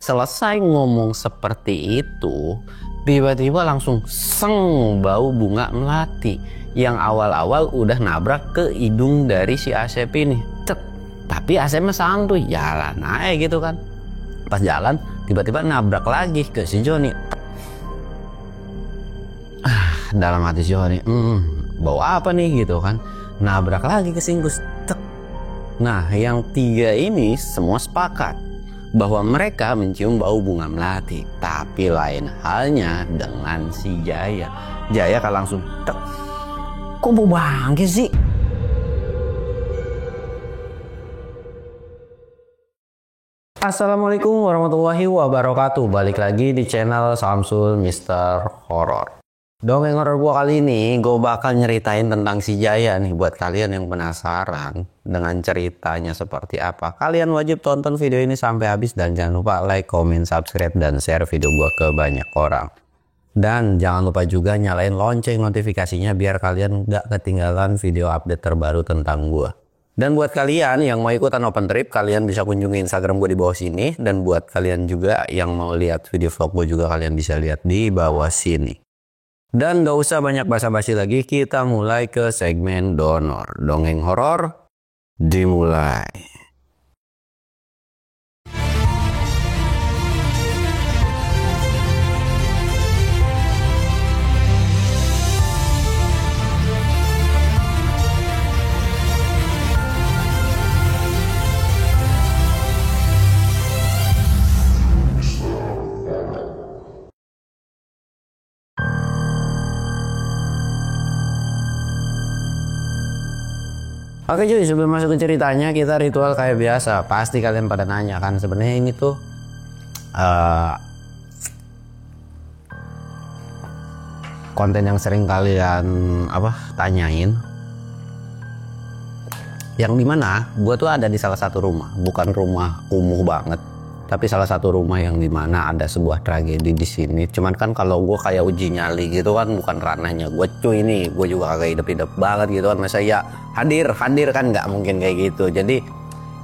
Selesai ngomong seperti itu, tiba-tiba langsung seng bau bunga melati yang awal-awal udah nabrak ke hidung dari si Asep ini. Cep. Tapi Asepnya santuy jalan aja gitu kan. Pas jalan tiba-tiba nabrak lagi ke si Joni. Dalam hati si Joni, bau apa nih gitu kan. Nabrak lagi ke Singkus. Nah, yang tiga ini semua sepakat bahwa mereka mencium bau bunga melati. Tapi lain halnya dengan si Jaya. Jaya kan langsung kok bau bangke sih? Assalamualaikum warahmatullahi wabarakatuh. Balik lagi di channel Samsul Mister Horror. Dongeng horor gua kali ini gue bakal nyeritain tentang si Jaya nih. Buat kalian yang penasaran dengan ceritanya seperti apa, kalian wajib tonton video ini sampai habis. Dan jangan lupa like, comment, subscribe, dan share video gua ke banyak orang. Dan jangan lupa juga nyalain lonceng notifikasinya biar kalian gak ketinggalan video update terbaru tentang gua. Dan buat kalian yang mau ikutan open trip, kalian bisa kunjungi Instagram gue di bawah sini. Dan buat kalian juga yang mau lihat video vlog gue juga, kalian bisa lihat di bawah sini. Dan gak usah banyak basa-basi lagi, kita mulai ke segmen donor. Dongeng horor dimulai. Oke cuy, sebelum masuk ke ceritanya, kita ritual kayak biasa. Pasti kalian pada nanya kan, sebenarnya ini tuh konten yang sering kalian tanyain. Yang dimana gue tuh ada di salah satu rumah, bukan rumah kumuh banget, tapi salah satu rumah yang dimana ada sebuah tragedi di sini. Cuman kan kalau gue kayak uji nyali gitu kan, bukan ranahnya gue cuy. Ini gue juga kagak hidup-hidup banget gitu kan, masa ya hadir kan, nggak mungkin kayak gitu. Jadi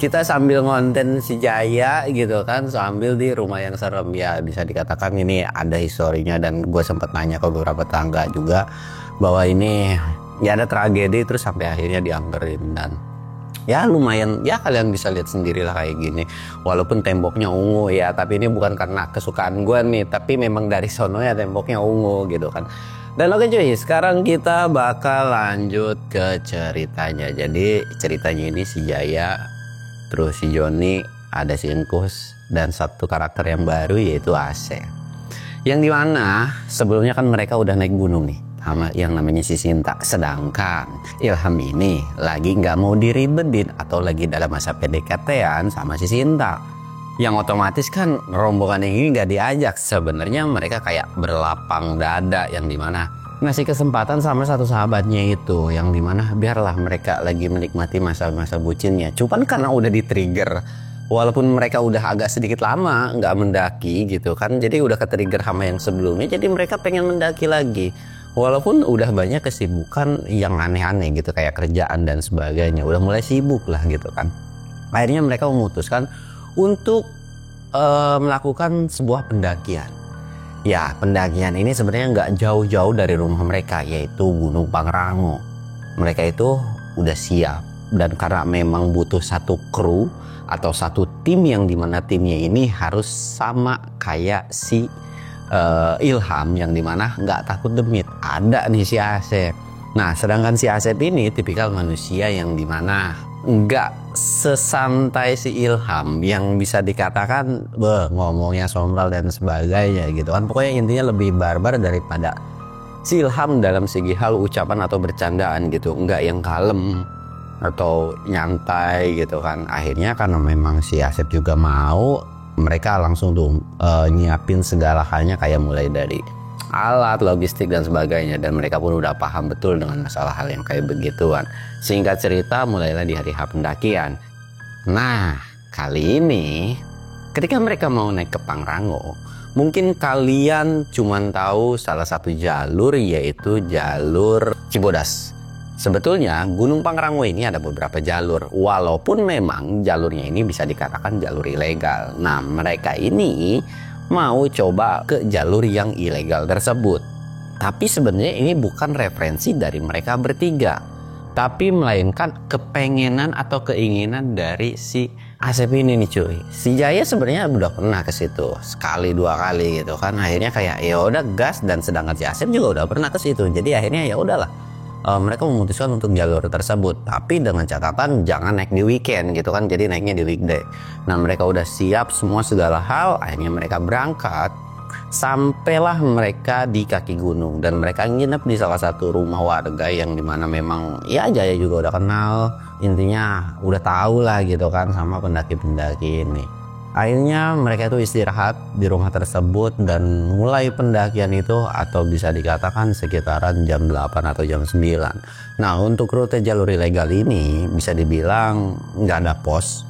kita sambil ngonten si Jaya gitu kan, sambil di rumah yang serem. Ya bisa dikatakan ini ada historinya. Dan gue sempat nanya ke beberapa tetangga juga bahwa ini ya ada tragedi, terus sampai akhirnya dianggerin. Dan ya lumayan, ya kalian bisa lihat sendirilah kayak gini. Walaupun temboknya ungu ya, tapi ini bukan karena kesukaan gue nih, tapi memang dari sono ya temboknya ungu gitu kan. Dan oke cuy, sekarang kita bakal lanjut ke ceritanya. Jadi ceritanya ini si Jaya, terus si Joni, ada si Engkus, dan satu karakter yang baru yaitu Asep. Yang dimana sebelumnya kan mereka udah naik gunung nih sama yang namanya si Sinta. Sedangkan Ilham ini lagi nggak mau diribetin atau lagi dalam masa PDKT-an sama si Sinta. Yang otomatis kan rombongan ini nggak diajak. Sebenarnya mereka kayak berlapang dada, yang dimana ngasih kesempatan sama satu sahabatnya itu, yang dimana biarlah mereka lagi menikmati masa-masa bucinnya. Cuman karena udah di-trigger, walaupun mereka udah agak sedikit lama nggak mendaki gitu kan, jadi udah ke-trigger sama yang sebelumnya, jadi mereka pengen mendaki lagi. Walaupun udah banyak kesibukan yang aneh-aneh gitu, kayak kerjaan dan sebagainya, udah mulai sibuk lah gitu kan. Akhirnya mereka memutuskan untuk melakukan sebuah pendakian. Ya, pendakian ini sebenarnya nggak jauh-jauh dari rumah mereka, yaitu Gunung Pangrango. Mereka itu udah siap, dan karena memang butuh satu kru atau satu tim, yang dimana timnya ini harus sama kayak si Ilham, yang dimana nggak takut demit. Ada nih si Asep. Nah, sedangkan si Asep ini tipikal manusia yang dimana nggak sesantai si Ilham, yang bisa dikatakan ngomongnya sombral dan sebagainya gitu kan. Pokoknya intinya lebih barbar daripada si Ilham dalam segi hal ucapan atau bercandaan gitu. Nggak yang kalem atau nyantai gitu kan. Akhirnya karena memang si Asep juga mau, mereka langsung tuh nyiapin segala halnya, kayak mulai dari alat, logistik, dan sebagainya. Dan mereka pun udah paham betul dengan masalah hal yang kayak begituan. Singkat cerita, mulailah di hari H pendakian. Nah, kali ini ketika mereka mau naik ke Pangrango, mungkin kalian cuman tahu salah satu jalur, yaitu jalur Cibodas. Sebetulnya Gunung Pangrango ini ada beberapa jalur, walaupun memang jalurnya ini bisa dikatakan jalur ilegal. Nah, mereka ini mau coba ke jalur yang ilegal tersebut. Tapi sebenarnya ini bukan referensi dari mereka bertiga, tapi melainkan kepengenan atau keinginan dari si Asep ini nih cuy. Si Jaya sebenarnya udah pernah ke situ sekali dua kali gitu kan. Akhirnya kayak ya udah gas, dan sedangkan si Asep juga udah pernah ke situ. Jadi akhirnya ya udahlah. Mereka memutuskan untuk jalur tersebut, tapi dengan catatan jangan naik di weekend gitu kan, jadi naiknya di weekday. Nah, mereka udah siap semua segala hal, akhirnya mereka berangkat. Sampailah mereka di kaki gunung, dan mereka nginep di salah satu rumah warga yang dimana memang ya Jaya juga udah kenal, intinya udah tahu lah gitu kan sama pendaki-pendaki ini. Akhirnya mereka itu istirahat di rumah tersebut dan mulai pendakian itu, atau bisa dikatakan sekitaran jam 8 atau jam 9. Nah, untuk rute jalur ilegal ini bisa dibilang nggak ada pos,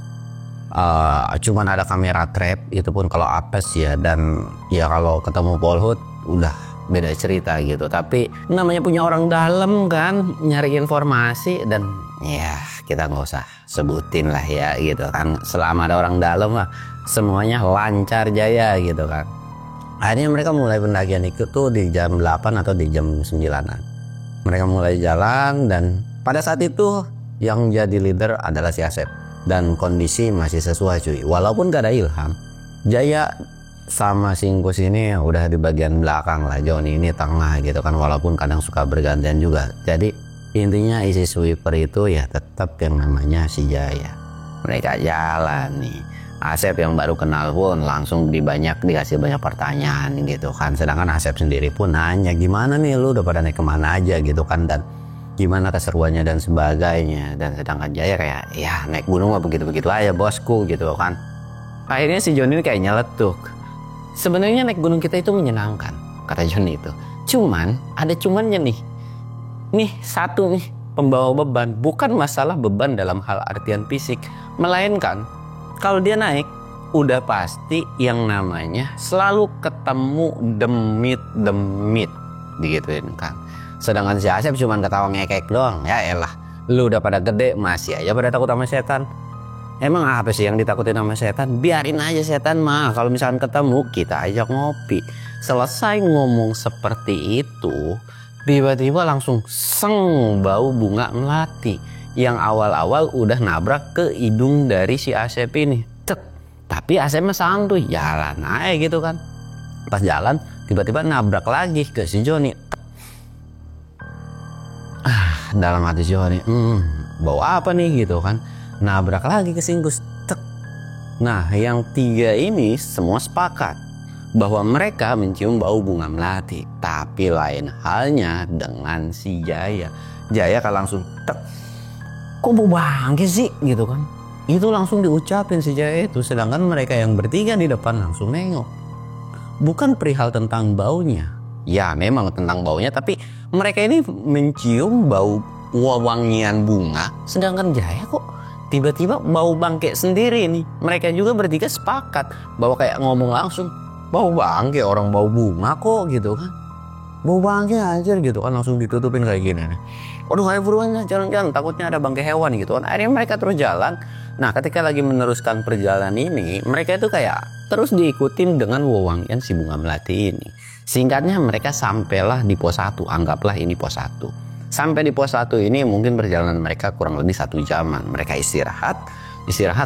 cuman ada kamera trap, itu pun kalau apes ya, dan ya kalau ketemu polhut udah beda cerita gitu. Tapi namanya punya orang dalam kan, nyari informasi, dan ya kita nggak usah sebutin lah ya gitu kan, selama ada orang dalam lah semuanya lancar jaya gitu kan. Akhirnya mereka mulai pendakian itu tuh di jam 8 atau di jam 9-an. Mereka mulai jalan, dan pada saat itu yang jadi leader adalah si Asep, dan kondisi masih sesuai cuy. Walaupun gak ada Ilham, Jaya sama Singkus ini udah di bagian belakang lah, Joni ini tengah gitu kan, walaupun kadang suka bergantian juga. Jadi intinya isi sweeper itu ya tetap yang namanya si Jaya. Mereka jalan nih, Asep yang baru kenal pun langsung dikasih banyak pertanyaan gitu kan. Sedangkan Asep sendiri pun nanya, gimana nih lu udah pada naik kemana aja gitu kan, dan gimana keseruannya dan sebagainya. Dan sedangkan Jaya kayak ya naik gunung mah begitu-begitu aja bosku gitu kan. Akhirnya si Johnny ini kayak nyeletuk, sebenarnya naik gunung kita itu menyenangkan, kata Johnny itu. Cuman ada cumannya nih satu nih, pembawa beban. Bukan masalah beban dalam hal artian fisik, melainkan kalau dia naik udah pasti yang namanya selalu ketemu demit digituin kan. Sedangkan si Asep cuman ketawa ngekek doang. Ya elah, lu udah pada gede masih aja pada takut sama setan. Emang apa sih yang ditakutin sama setan? Biarin aja setan mah, kalau misalkan ketemu kita ajak ngopi. Selesai ngomong seperti itu, tiba-tiba langsung seng, bau bunga melati yang awal-awal udah nabrak ke hidung dari si Asep ini. Cek. Tapi Asep mah santuy, jalan aja gitu kan. Pas jalan tiba-tiba nabrak lagi ke si Johnny. Dalam hati Johnny, bau apa nih gitu kan. Nabrak lagi ke Singkus. Cek. Nah, yang tiga ini semua sepakat bahwa mereka mencium bau bunga melati. Tapi lain halnya dengan si Jaya. Jaya kan langsung tek, kok bau bangke sih gitu kan. Itu langsung diucapin si Jaya itu. Sedangkan mereka yang bertiga di depan langsung nengok. Bukan perihal tentang baunya, ya memang tentang baunya, tapi mereka ini mencium bau wangian bunga. Sedangkan Jaya kok tiba-tiba bau bangke sendiri nih. Mereka juga bertiga sepakat bahwa kayak ngomong langsung, bau bangke, orang bau bunga kok gitu kan. Bau bangke aja gitu kan, langsung ditutupin kayak gini nih. Waduh, ayo buruan jalan-jalan, takutnya ada bangke hewan gitu kan. Akhirnya mereka terus jalan. Nah, ketika lagi meneruskan perjalanan ini, mereka itu kayak terus diikutin dengan wewangian si bunga melati ini. Singkatnya mereka sampailah di pos 1, anggaplah ini pos 1. Sampai di pos 1 ini mungkin perjalanan mereka kurang lebih 1 jaman. Mereka istirahat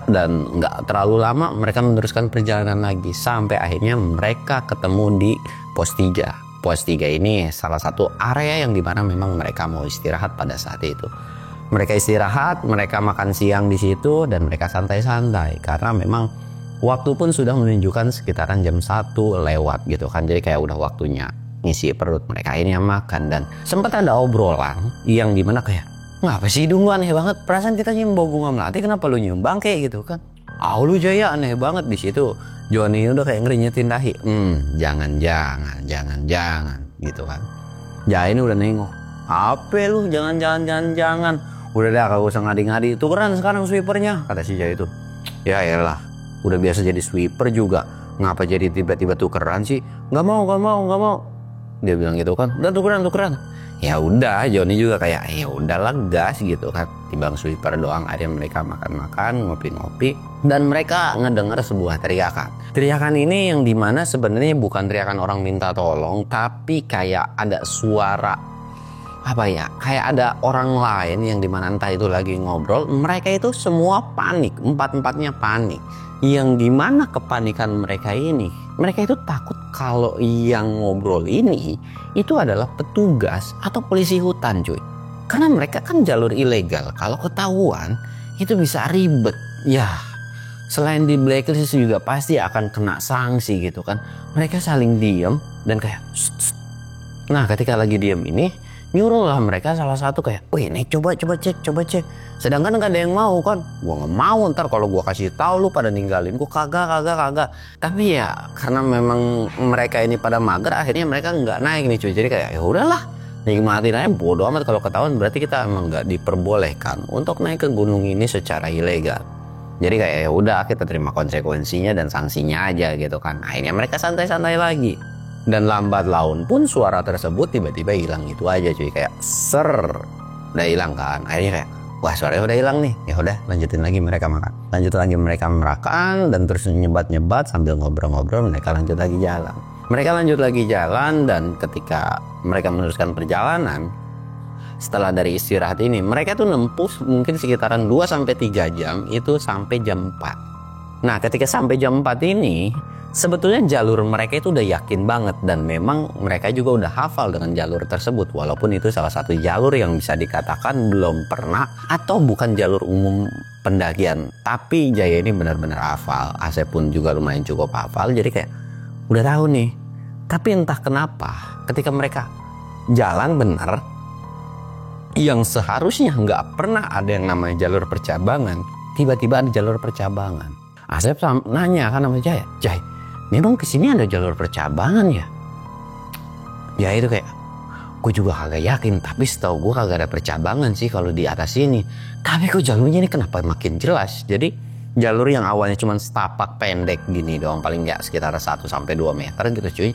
dan nggak terlalu lama mereka meneruskan perjalanan lagi. Sampai akhirnya mereka ketemu di pos 3. Pos 3 ini salah satu area yang dimana memang mereka mau istirahat pada saat itu. Mereka istirahat, mereka makan siang di situ, dan mereka santai-santai. Karena memang waktu pun sudah menunjukkan sekitaran jam 1 lewat gitu kan. Jadi kayak udah waktunya ngisi perut. Mereka akhirnya makan, dan sempat ada obrolan yang dimana kayak, ngapa sih hidung lu aneh banget? Perasaan kita nyium bau bunga melati, kenapa lu nyium bangke gitu kan? Lu Jaya aneh banget di situ. Johnny udah kayak ngerinyetin dahi. Jangan gitu kan. Jaya ini udah nengok. Apa lu jangan. Udah dah, kagak usah ngadi-ngadi. Tukeran sekarang sweepernya, kata si Jaya itu. Ya elah, udah biasa jadi sweeper juga, ngapa jadi tiba-tiba tukeran sih? Nggak mau. Dia bilang gitu kan. Udah tukeran. Ya udah, Joni juga kayak ya udahlah gas gitu kan. Timbang sweeper doang, akhirnya mereka makan-makan, ngopi-ngopi, dan mereka ngedengar sebuah teriakan. Teriakan ini yang dimana sebenarnya bukan teriakan orang minta tolong, tapi kayak ada suara apa ya? Kayak ada orang lain yang dimana entah itu lagi ngobrol. Mereka itu semua panik, empat-empatnya panik. Yang dimana kepanikan mereka ini, mereka itu takut kalau yang ngobrol ini itu adalah petugas atau polisi hutan, cuy. Karena mereka kan jalur ilegal. Kalau ketahuan itu bisa ribet. Ya, selain di blacklist juga pasti akan kena sanksi gitu kan. Mereka saling diem dan kayak "Shh, shh." Nah, ketika lagi diem ini, nyuruh lah mereka salah satu kayak, wih nih coba cek. Sedangkan gak ada yang mau kan. Gua gak mau ntar kalau gua kasih tahu lu pada ninggalin. Gua kagak. Tapi ya karena memang mereka ini pada mager, akhirnya mereka nggak naik nih cuy. Jadi kayak ya udahlah, nikmatin aja, bodo amat. Kalau ketahuan berarti kita emang nggak diperbolehkan untuk naik ke gunung ini secara ilegal. Jadi kayak ya udah, kita terima konsekuensinya dan sanksinya aja gitu kan. Akhirnya mereka santai-santai lagi. Dan lambat laun pun suara tersebut tiba-tiba hilang gitu aja cuy, kayak ser, udah hilang kan. Akhirnya kayak wah, suaranya udah hilang nih. Ya udah, lanjutin lagi mereka makan. Dan terus nyebat sambil ngobrol-ngobrol, mereka lanjut lagi jalan. Dan ketika mereka meneruskan perjalanan, setelah dari istirahat ini, mereka tuh nempuh mungkin sekitaran 2-3 jam itu sampai jam 4. Nah, ketika sampai jam 4 ini, sebetulnya jalur mereka itu udah yakin banget, dan memang mereka juga udah hafal dengan jalur tersebut. Walaupun itu salah satu jalur yang bisa dikatakan belum pernah atau bukan jalur umum pendakian, tapi Jaya ini benar-benar hafal. Asep pun juga lumayan cukup hafal, jadi kayak udah tahu nih. Tapi entah kenapa ketika mereka jalan benar, yang seharusnya nggak pernah ada yang namanya jalur percabangan, tiba-tiba ada jalur percabangan. Asep nanya kan sama Jaya, Jay, memang kesini ada jalur percabangan ya? Ya itu kayak, gue juga kagak yakin, tapi setahu gue kagak ada percabangan sih kalau di atas ini. Tapi kok jalurnya ini kenapa makin jelas? Jadi jalur yang awalnya cuma setapak pendek gini doang, paling nggak sekitar 1-2 meter gitu cuy.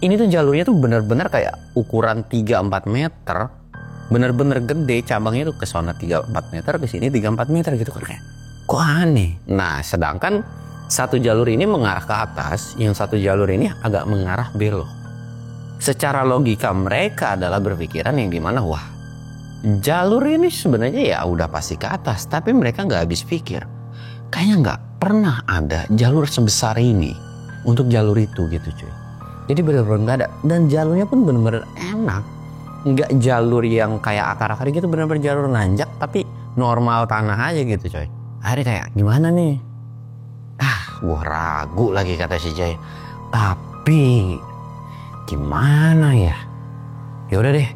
Ini tuh jalurnya tuh bener-bener kayak ukuran 3-4 meter. Bener-bener gede, cabangnya tuh ke sana 3-4 meter, ke sini 3-4 meter gitu kan, kayak kok aneh. Nah, sedangkan satu jalur ini mengarah ke atas, yang satu jalur ini agak mengarah belok. Secara logika mereka adalah berpikiran yang dimana, wah, jalur ini sebenarnya ya udah pasti ke atas, tapi mereka nggak habis pikir. Kayaknya nggak pernah ada jalur sebesar ini untuk jalur itu gitu cuy. Jadi bener-bener nggak ada, dan jalurnya pun bener-bener enak. Nggak jalur yang kayak akar-akar gitu, bener-bener jalur nanjak tapi normal tanah aja gitu coy. Akhirnya kayak gimana nih? Gue ragu lagi kata si Jay. Tapi gimana ya? Ya udah deh,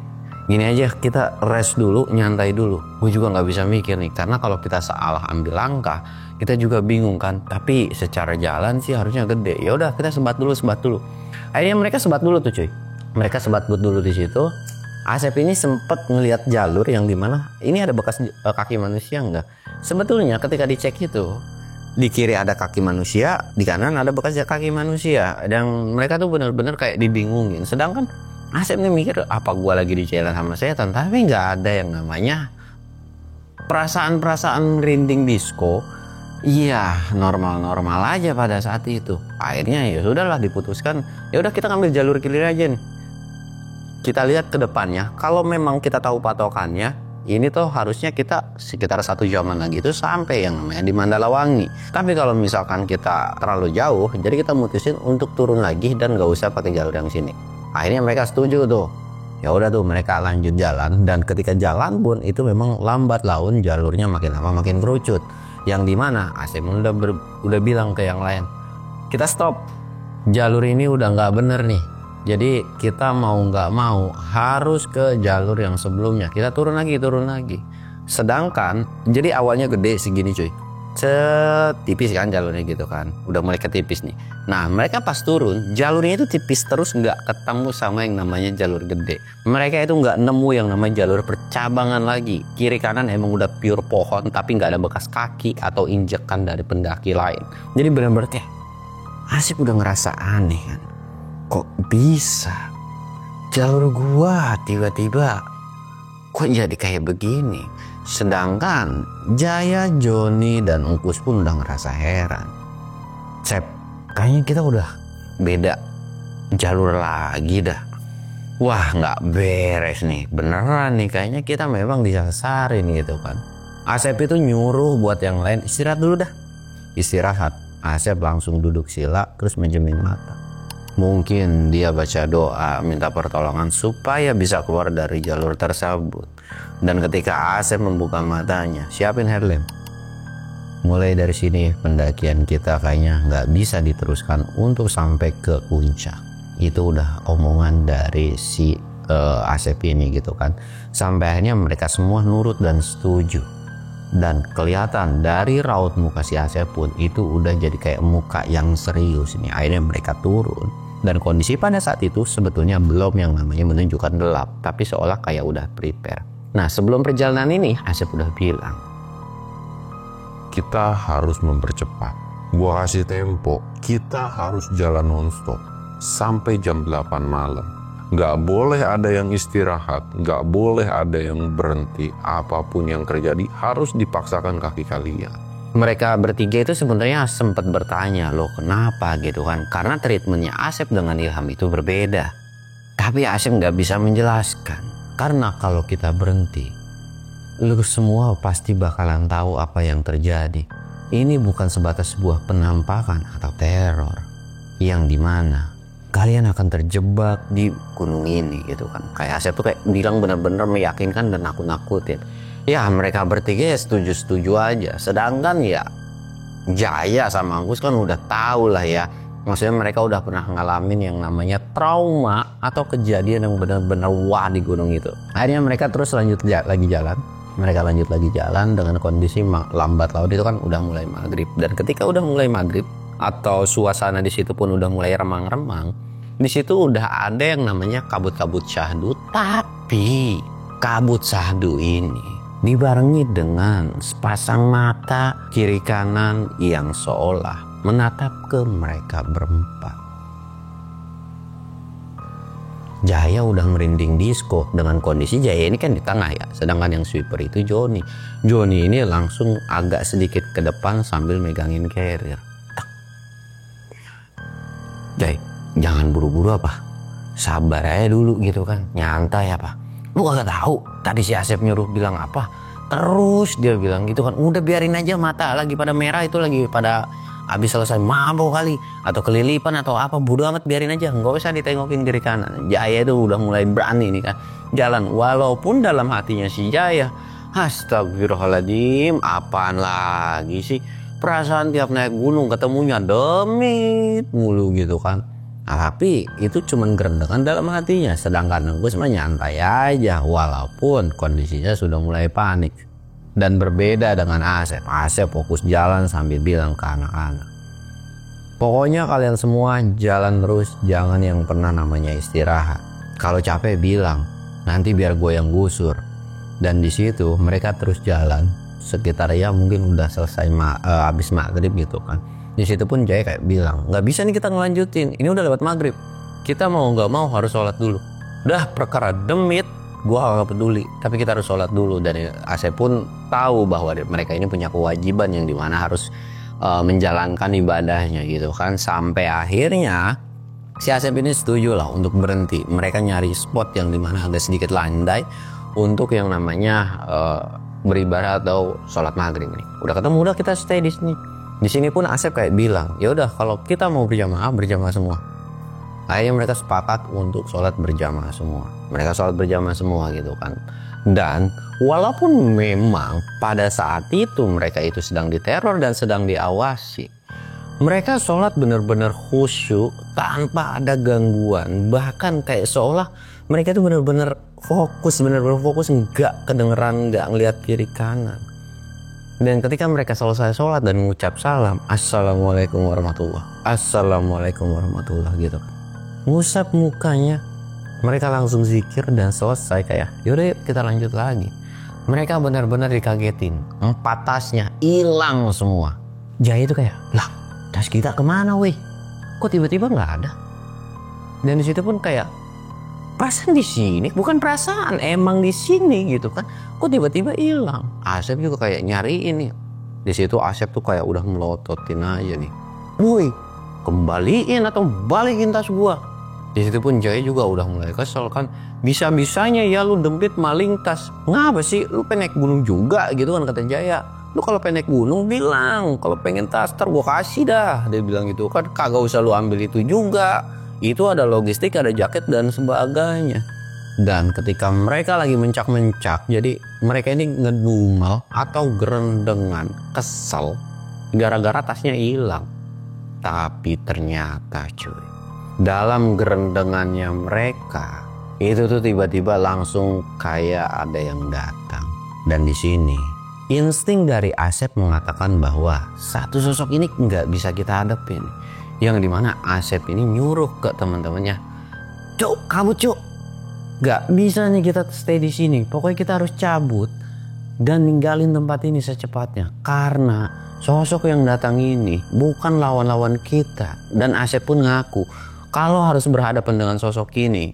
gini aja, kita rest dulu, nyantai dulu. Gue juga nggak bisa mikir nih, karena kalau kita salah ambil langkah, kita juga bingung kan. Tapi secara jalan sih harusnya gede. Ya udah, kita sebat dulu. Akhirnya mereka sebat dulu tuh cuy. Mereka sebat dulu di situ. Asep ini sempat ngelihat jalur yang dimana ini ada bekas kaki manusia enggak. Sebetulnya ketika dicek itu, di kiri ada kaki manusia, di kanan ada bekas kaki manusia, dan mereka tuh benar-benar kayak dibingungin. Sedangkan Asep ini mikir, apa gua lagi di jalan sama setan? Tapi nggak ada yang namanya perasaan merinding disco. Iya, normal-normal aja pada saat itu. Akhirnya ya sudahlah, diputuskan. Ya udah, kita ngambil jalur kiri aja nih. Kita lihat ke depannya, kalau memang kita tahu patokannya, ini tuh harusnya kita sekitar 1 jaman lagi itu sampai yang namanya di Mandalawangi. Tapi kalau misalkan kita terlalu jauh, jadi kita mutusin untuk turun lagi dan gak usah pakai jalur yang sini. Akhirnya mereka setuju tuh. Ya udah tuh, mereka lanjut jalan, dan ketika jalan pun itu memang lambat laun jalurnya makin lama makin kerucut. Yang dimana Asep udah bilang ke yang lain, kita stop. Jalur ini udah nggak bener nih. Jadi kita mau nggak mau harus ke jalur yang sebelumnya. Kita turun lagi. Sedangkan jadi awalnya gede segini cuy, setipis kan jalurnya gitu kan. Udah mulai ketipis nih. Nah, mereka pas turun jalurnya itu tipis terus, nggak ketemu sama yang namanya jalur gede. Mereka itu nggak nemu yang namanya jalur percabangan lagi. Kiri kanan emang udah pure pohon, tapi nggak ada bekas kaki atau injekan dari pendaki lain. Jadi benar-benar kayak Asep udah ngerasa aneh kan. Kok bisa jalur gua tiba-tiba kok jadi kayak begini. Sedangkan Jaya, Joni, dan Ungkus pun udah ngerasa heran. Sep, kayaknya kita udah beda jalur lagi dah. Wah, nggak beres nih, beneran nih, kayaknya kita memang disasarin gitu kan. Asep itu nyuruh buat yang lain istirahat dulu dah. Istirahat, Asep langsung duduk sila terus menjemin mata. Mungkin dia baca doa minta pertolongan supaya bisa keluar dari jalur tersebut. Dan ketika Asep membuka matanya, siapin headlamp. Mulai dari sini pendakian kita kayaknya nggak bisa diteruskan untuk sampai ke puncak. Itu udah omongan dari si Asep ini gitu kan. Sampai akhirnya mereka semua nurut dan setuju. Dan kelihatan dari raut muka si Asep pun itu udah jadi kayak muka yang serius nih. Akhirnya mereka turun. Dan kondisi pada saat itu sebetulnya belum yang namanya menunjukkan gelap, tapi seolah kayak udah prepare. Nah, sebelum perjalanan ini Asep udah bilang, kita harus mempercepat. Gua kasih tempo, kita harus jalan nonstop sampai jam 8 malam. Gak boleh ada yang istirahat, gak boleh ada yang berhenti. Apapun yang terjadi harus dipaksakan kaki kalian. Mereka bertiga itu sebenarnya sempat bertanya, loh kenapa gitu kan? Karena treatmentnya Asep dengan Ilham itu berbeda. Tapi Asep nggak bisa menjelaskan. Karena kalau kita berhenti, lu semua pasti bakalan tahu apa yang terjadi. Ini bukan sebatas sebuah penampakan atau teror. Yang dimana kalian akan terjebak di gunung ini gitu kan. Kayak Asep tuh kayak bilang benar-benar meyakinkan dan nakut-nakutin. Ya mereka bertiga ya setuju-setuju aja. Sedangkan ya Jaya sama Angkus kan udah tahu lah ya. Maksudnya mereka udah pernah ngalamin yang namanya trauma atau kejadian yang benar-benar wah di gunung itu. Akhirnya mereka terus lanjut lagi jalan. Mereka lanjut lagi jalan dengan kondisi lambat laut itu kan udah mulai maghrib. Dan ketika udah mulai maghrib atau suasana di situ pun udah mulai remang-remang, di situ udah ada yang namanya kabut-kabut syahdu. Tapi kabut syahdu ini dibarengi dengan sepasang mata kiri kanan yang seolah menatap ke mereka berempat. Jaya udah merinding disco dengan kondisi Jaya ini kan di tengah ya, sedangkan yang sweeper itu Joni. Joni ini langsung agak sedikit ke depan sambil megangin carrier. Jay, jangan buru-buru apa, sabar aja dulu gitu kan, nyantai apa. Lu gak tahu tadi si Asep nyuruh bilang apa, terus dia bilang gitu kan, udah biarin aja, mata lagi pada merah itu, lagi pada habis selesai mabok kali atau kelilipan atau apa, bodo amat, biarin aja, nggak usah ditengokin kiri kanan. Jaya itu udah mulai berani nih kan jalan, walaupun dalam hatinya si Jaya, astagfirullahaladzim, apaan lagi sih, perasaan tiap naik gunung ketemunya demit mulu gitu kan. Nah, tapi itu cuman gerendengan dalam hatinya. Sedangkan gue mah nyantai aja walaupun kondisinya sudah mulai panik. Dan berbeda dengan Asep. Asep fokus jalan sambil bilang ke anak-anak, pokoknya kalian semua jalan terus, jangan yang pernah namanya istirahat. Kalau capek bilang, nanti biar gue yang gusur. Dan di situ mereka terus jalan sekitar ya mungkin udah selesai habis maghrib gitu kan. Di situ pun Jaya kayak bilang, nggak bisa nih kita ngelanjutin, ini udah lewat maghrib, kita mau nggak mau harus sholat dulu. Udah perkara demit, gue nggak peduli, tapi kita harus sholat dulu. Dan Asep pun tahu bahwa mereka ini punya kewajiban yang dimana harus menjalankan ibadahnya gitu kan. Sampai akhirnya si Asep ini setuju lah untuk berhenti. Mereka nyari spot yang dimana agak sedikit landai untuk yang namanya beribadah atau sholat maghrib ini. Udah ketemu, udah kita stay di sini. Di sini pun Asep kayak bilang, ya udah kalau kita mau berjamaah semua. Akhirnya mereka sepakat untuk sholat berjamaah semua. Mereka sholat berjamaah semua gitu kan. Dan walaupun memang pada saat itu mereka itu sedang diteror dan sedang diawasi, mereka sholat benar-benar khusyuk tanpa ada gangguan. Bahkan kayak seolah mereka itu benar-benar fokus, nggak kedengeran, nggak ngeliat kiri kanan. Dan ketika mereka selesai sholat dan mengucap salam, assalamualaikum warahmatullah, assalamualaikum warahmatullah gitu kan, ngusap mukanya, mereka langsung zikir dan selesai kayak, yaudah yuk kita lanjut lagi. Mereka benar-benar dikagetin, 4 tasnya hilang semua. Jaya itu kayak, lah tas kita kemana weh, kok tiba-tiba nggak ada. Dan disitu pun kayak perasaan di sini, bukan perasaan, emang di sini gitu kan. Kok tiba-tiba hilang? Asep juga kayak nyari ini. Di situ Asep tuh kayak udah melototin aja nih. Woi, kembaliin atau balikin tas gua. Di situ pun Jaya juga udah mulai kesel kan. Bisa-bisanya ya lu dempit maling tas. Ngapa sih lu pengen naik gunung juga gitu kan, kata Jaya. Lu kalau pengen naik gunung bilang, kalau pengen tas ntar gua kasih dah. Dia bilang gitu kan, kagak usah lu ambil itu juga. Itu ada logistik, ada jaket dan sebagainya. Dan ketika mereka lagi mencak-mencak, jadi mereka ini ngedumel atau gerendengan, kesel gara-gara tasnya hilang. Tapi ternyata cuy, dalam gerendengannya mereka itu tuh tiba-tiba langsung kayak ada yang datang. Dan di sini insting dari Asep mengatakan bahwa satu sosok ini nggak bisa kita hadapin, yang dimana Asep ini nyuruh ke teman-temannya, "Cuk, kamu cuk, gak bisa nih kita stay di sini. Pokoknya kita harus cabut dan ninggalin tempat ini secepatnya. Karena sosok yang datang ini bukan lawan-lawan kita." Dan Asep pun ngaku kalau harus berhadapan dengan sosok ini,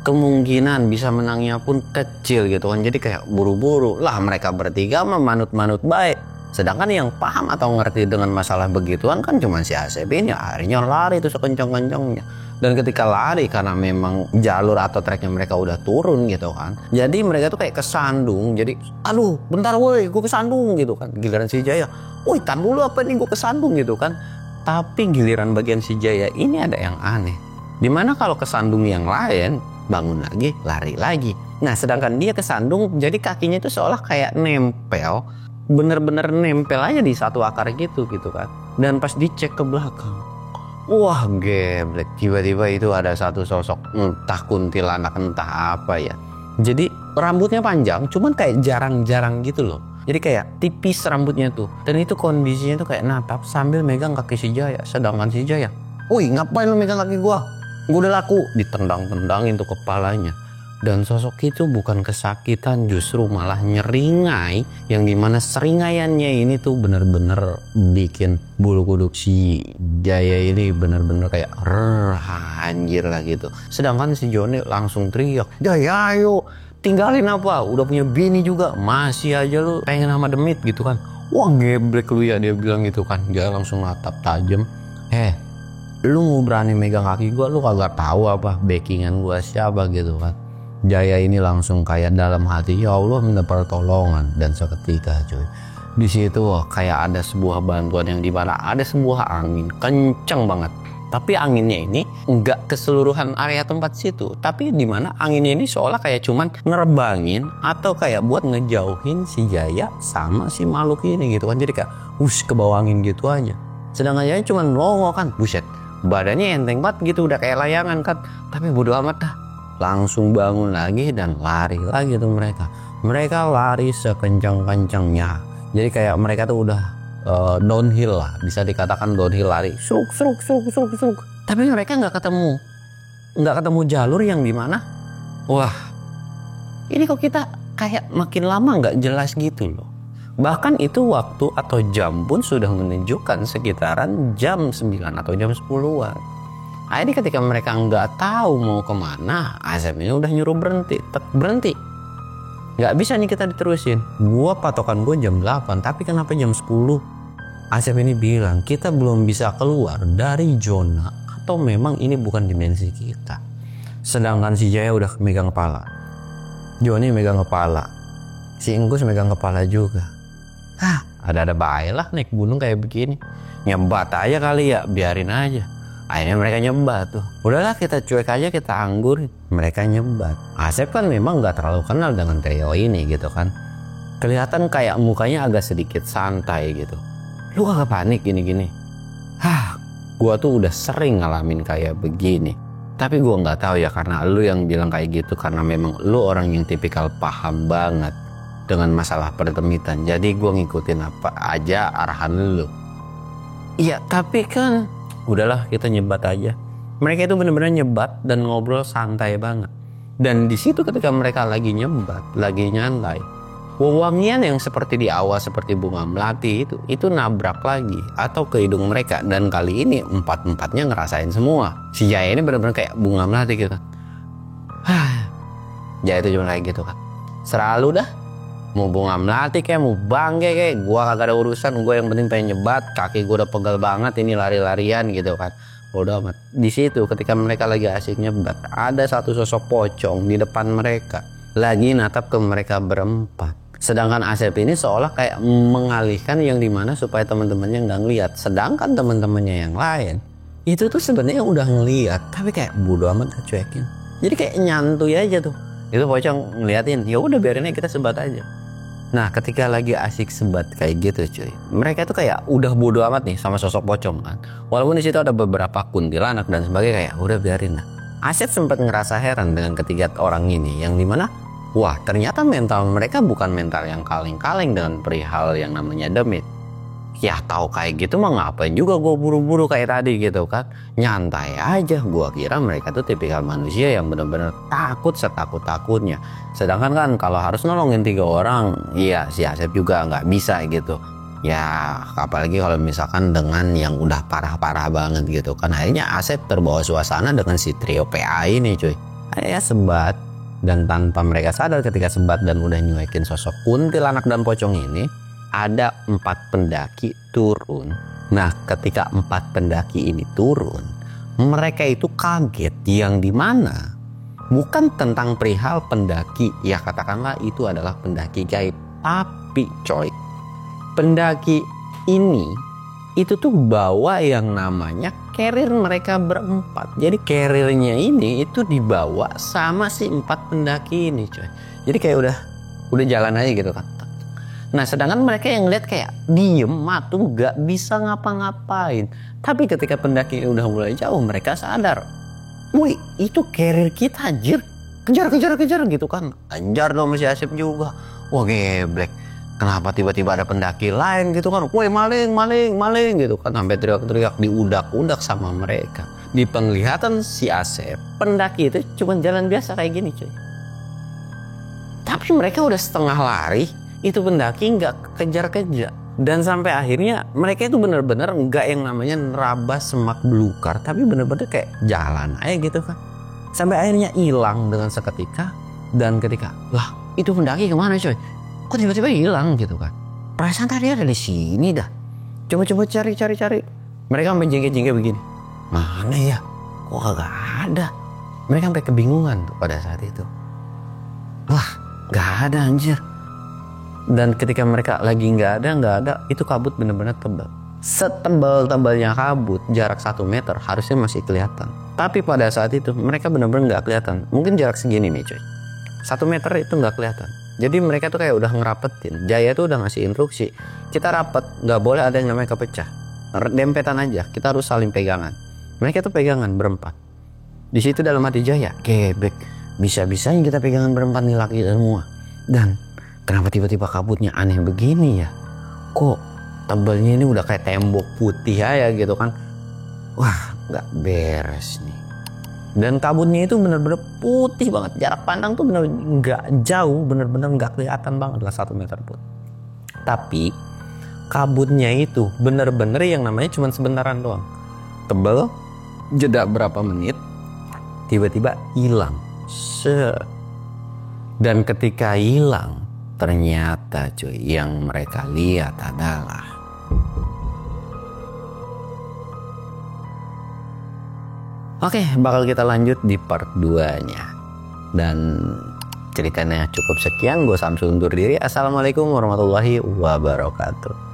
kemungkinan bisa menangnya pun kecil gitu kan. Jadi kayak buru-buru lah, mereka bertiga memanut-manut baik. Sedangkan yang paham atau ngerti dengan masalah begituan kan cuma si Asep ini. Akhirnya lari tuh sekencang-kencangnya. Dan ketika lari, karena memang jalur atau treknya mereka udah turun gitu kan, jadi mereka tuh kayak kesandung. Jadi aduh bentar woi, gue kesandung gitu kan. Giliran si Jaya, woi tar dulu apa nih, gue kesandung gitu kan. Tapi giliran bagian si Jaya ini ada yang aneh, dimana kalau kesandung yang lain bangun lagi lari lagi. Nah sedangkan dia kesandung, jadi kakinya itu seolah kayak nempel, bener-bener nempel aja di satu akar gitu kan. Dan pas dicek ke belakang, wah geblek, tiba-tiba itu ada satu sosok, entah kuntilanak entah apa ya. Jadi rambutnya panjang, cuman kayak jarang-jarang gitu loh. Jadi kayak tipis rambutnya tuh. Dan itu kondisinya tuh kayak natap sambil megang kaki si Jaya. Sedangkan si Jaya, woi ngapain lu megang kaki gua? Gua udah laku. Ditendang-tendangin tuh kepalanya. Dan sosok itu bukan kesakitan, justru malah nyeringai, yang dimana seringaiannya ini tuh bener-bener bikin bulu kuduk si Jaya ini bener-bener kayak anjir lah gitu. Sedangkan si Joni langsung teriak, "Jaya ayo, tinggalin apa? Udah punya bini juga, masih aja lu pengen sama demit gitu kan." Wah geblek lu ya, dia bilang gitu kan. Dia langsung natap tajam, lu mau berani megang kaki gua, lu kagak tahu apa backingan gua siapa gitu kan. Jaya ini langsung kayak dalam hati, ya Allah minta pertolongan. Dan seketika cuy, di situ kayak ada sebuah bantuan, yang dimana ada sebuah angin kenceng banget. Tapi anginnya ini nggak keseluruhan area tempat situ, tapi dimana anginnya ini seolah kayak cuman ngerebangin atau kayak buat ngejauhin si Jaya sama si makhluk ini gitu kan. Jadi kayak ke bawah angin gitu aja. Sedangkan Jaya cuman nongol kan, buset, badannya enteng banget gitu, udah kayak layangan kan. Tapi bodo amat dah, langsung bangun lagi dan lari lagi tuh mereka. Mereka lari sekencang-kencangnya. Jadi kayak mereka tuh udah downhill lah, bisa dikatakan downhill, lari sruk. Tapi mereka nggak ketemu jalur yang dimana, wah ini kok kita kayak makin lama nggak jelas gitu loh. Bahkan itu waktu atau jam pun sudah menunjukkan sekitaran jam 9 atau jam 10-an. Akhirnya ketika mereka nggak tahu mau kemana, Asep ini udah nyuruh berhenti. Nggak bisa nih kita diterusin. Gua patokan gue jam 8, tapi kenapa jam 10? Asep ini bilang kita belum bisa keluar dari zona, atau memang ini bukan dimensi kita. Sedangkan si Jaya udah megang kepala, Joni megang kepala, si Enggus megang kepala juga. Ada baik lah naik gunung kayak begini. Nyebat aja kali ya, biarin aja. Akhirnya mereka nyebat tuh. Udahlah kita cuek aja, kita anggur. Mereka nyebat. Asep kan memang gak terlalu kenal dengan trio ini gitu kan. Kelihatan kayak mukanya agak sedikit santai gitu. Lu kagak panik gini-gini? Gua tuh udah sering ngalamin kayak begini. Tapi gua gak tahu ya, karena lu yang bilang kayak gitu karena memang lu orang yang tipikal paham banget dengan masalah pertemitan. Jadi gua ngikutin apa aja arahan lu. Iya, tapi kan udahlah kita nyebat aja. Mereka itu benar-benar nyebat dan ngobrol santai banget. Dan di situ ketika mereka lagi nyebat, lagi nyantai, wewangian yang seperti di awal seperti bunga melati itu nabrak lagi atau ke hidung mereka. Dan kali ini empat-empatnya ngerasain semua. Si Jaya ini benar-benar kayak bunga melati gitu. Jaya itu cuma kayak gitu kan. Selalu dah, mau bunga melati kayak mau bangke kayak, gua kagak ada urusan, gue yang penting pengen nyebat, kaki gue udah pegal banget ini lari-larian gitu kan. Udah amat. Di situ ketika mereka lagi asik nyebat, ada satu sosok pocong di depan mereka lagi natap ke mereka berempat. Sedangkan Asep ini seolah kayak mengalihkan yang dimana supaya teman-temannya nggak ngeliat. Sedangkan teman-temannya yang lain itu tuh sebenarnya udah ngeliat, tapi kayak bodo amat cuekin. Jadi kayak nyantuy aja tuh. Itu pocong ngeliatin, ya udah biarin aja kita sebat aja. Nah ketika lagi asik sebat kayak gitu cuy, mereka tuh kayak udah bodo amat nih sama sosok pocong kan. Walaupun di situ ada beberapa kuntilanak dan sebagainya, kayak udah biarin lah. Asep sempat ngerasa heran dengan ketiga orang ini, yang dimana wah ternyata mental mereka bukan mental yang kaleng-kaleng dengan perihal yang namanya demit. Ya tahu kayak gitu mah ngapain juga gue buru-buru kayak tadi gitu kan. Nyantai aja, gue kira mereka tuh tipikal manusia yang benar-benar takut setakut-takutnya. Sedangkan kan kalau harus nolongin 3 orang, iya si Asep juga nggak bisa gitu. Ya apalagi kalau misalkan dengan yang udah parah-parah banget gitu kan. Akhirnya Asep terbawa suasana dengan si trio PA ini cuy. Akhirnya sebat, dan tanpa mereka sadar ketika sebat dan udah nyuekin sosok kuntilanak dan pocong ini, ada 4 pendaki turun. Nah ketika 4 pendaki ini turun, mereka itu kaget, yang dimana bukan tentang perihal pendaki, ya katakanlah itu adalah pendaki gaib, tapi coy, pendaki ini itu tuh bawa yang namanya carrier mereka berempat. Jadi carriernya ini itu dibawa sama si 4 pendaki ini coy. Jadi kayak udah jalan aja gitu kan. Nah sedangkan mereka yang lihat kayak diem matu gak bisa ngapa-ngapain. Tapi ketika pendaki udah mulai jauh, mereka sadar, wih itu carrier kita anjir, kejar gitu kan. Anjar dong si Asep juga. Wah geblek, kenapa tiba-tiba ada pendaki lain gitu kan. Wih maling gitu kan. Sampai teriak-teriak diudak-udak sama mereka. Di penglihatan si Asep, pendaki itu cuma jalan biasa kayak gini cuy. Tapi mereka udah setengah lari, itu pendaki nggak kejar-kejar. Dan sampai akhirnya mereka itu benar-benar nggak yang namanya nerabas semak belukar, tapi benar-benar kayak jalan aja gitu kan. Sampai akhirnya hilang dengan seketika. Dan ketika, lah itu pendaki kemana coy? Kok tiba-tiba hilang gitu kan? Perasaan tadi ada di sini dah. Coba cari. Mereka sampai jengke-jengke begini. Mana ya? Kok kagak ada? Mereka sampai kebingungan tuh pada saat itu. Wah, nggak ada anjir. Dan ketika mereka lagi nggak ada, itu kabut bener-bener tebal. Setebal-tebalnya kabut, jarak 1 meter harusnya masih kelihatan. Tapi pada saat itu mereka bener-bener nggak kelihatan. Mungkin jarak segini nih coy, 1 meter itu nggak kelihatan. Jadi mereka tuh kayak udah ngerapetin. Jaya tuh udah ngasih instruksi, kita rapet, nggak boleh ada yang namanya kepecah. Dempetan aja, kita harus saling pegangan. Mereka tuh pegangan berempat. Di situ dalam hati Jaya, gebek, bisa-bisanya kita pegangan berempat nih laki semua. Dan kenapa tiba-tiba kabutnya aneh begini ya? Kok tebalnya ini udah kayak tembok putih aja gitu kan? Wah, nggak beres nih. Dan kabutnya itu bener-bener putih banget. Jarak pandang tuh bener nggak jauh, bener-bener nggak kelihatan banget lah 1 meter pun. Tapi kabutnya itu bener-bener yang namanya cuma sebentaran doang. Tebel, jeda berapa menit, tiba-tiba hilang. Dan ketika hilang, ternyata cuy, yang mereka lihat adalah oke, bakal kita lanjut di part 2-nya. Dan ceritanya cukup sekian. Gue Samsul undur diri. Assalamualaikum warahmatullahi wabarakatuh.